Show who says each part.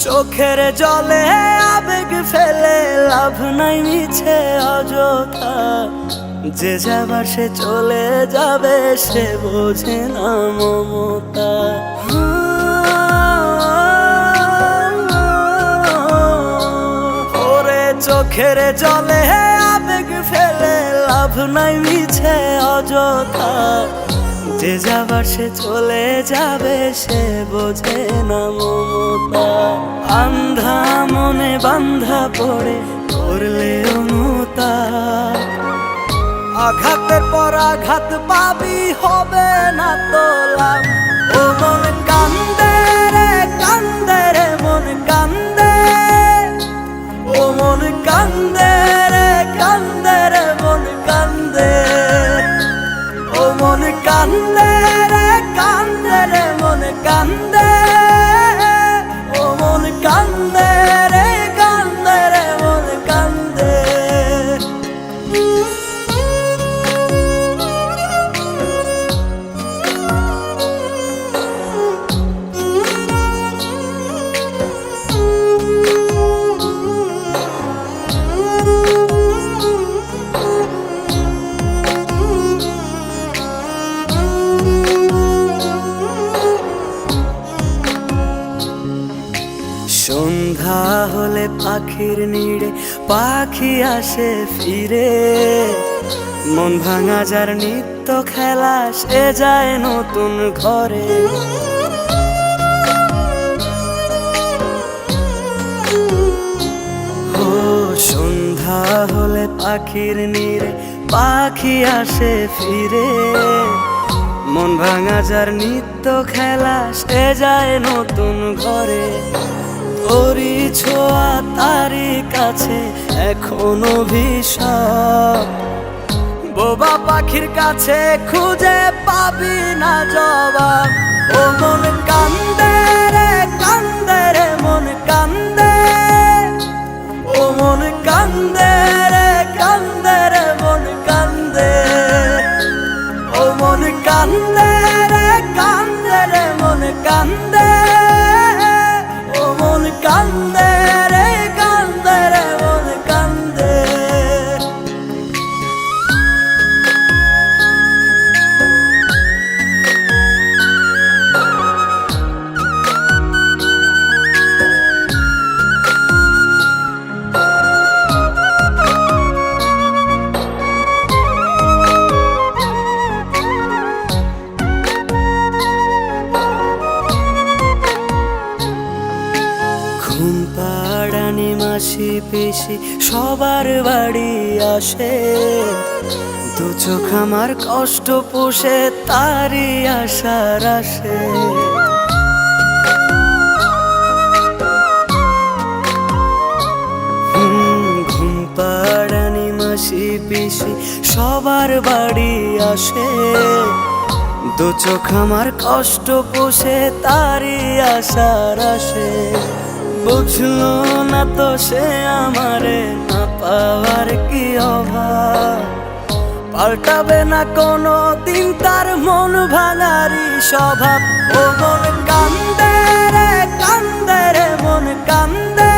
Speaker 1: চোখের জলে আবেগ ফেলে লাভ নাই মিছে অযথা, যে যাবার সে চলে যাবে সে বোঝে না মমতা। ওরে চোখের জলে আবেগ ফেলে লাভ নাই মিছে অযথা, যে যাবার সে চলে যাবে সে বোঝে না মমতা। আন্ধা মনে বান্ধা পড়ে করলে অনুতা, আঘাতের পর আঘাত পাবি হবে না তো লাভ। ও মন কান্দে রে কান্দে রে মন কান্দে, ও মন কান্দে রে কান্দে রে মন কান্দে, ও মন কান্দে রে কান্দে রে মন কান্দে, ও মন কান্দে রে কান্দে রে মন কান্দে। সন্ধ্যা হলে পাখির নিড়ে পাখি আসে ফিরে, মন ভাঙা যার নিত্য খেলা সে যায় নতুন ঘরে। ও সন্ধ্যা হলে পাখির নিড়ে পাখি আসে ফিরে, মন ভাঙা যার নিত্য খেলা সে যায় নতুন ঘরে। তোরি ছোঁয়া তারি কাছে এখনো ভিসাব, বোবা পাখির কাছে খুঁজে পাবি না জবাব। ও মন কান্দে রে কান্দে রে মন কান্দে, ও মন কান্দে রে কান্দে রে মন কান্দে, ও মন কান্দে রে কান্দে রে মন কান্দে, ও মন কান্দে রে কান্দে রে মন কান্দে। ঘুম পাড়ানি মাসি পিসি সবার বাড়ি আসে, দু চোখ আমার কষ্ট পুষে তারি আশার আসে। ঘুম পাড়ানি মাসি পিসি সবার বাড়ি আসে, দু চোখ আমার কষ্ট পুষে তারি আশার আসে। বুঝলো না তো সে আমারে না পাওয়ার কি অভাব, পাল্টাবে না কোনো দিন তার মন ভাঙারি স্বভাব। ও মন কান্দে রে কান্দে রে মন কান্দে,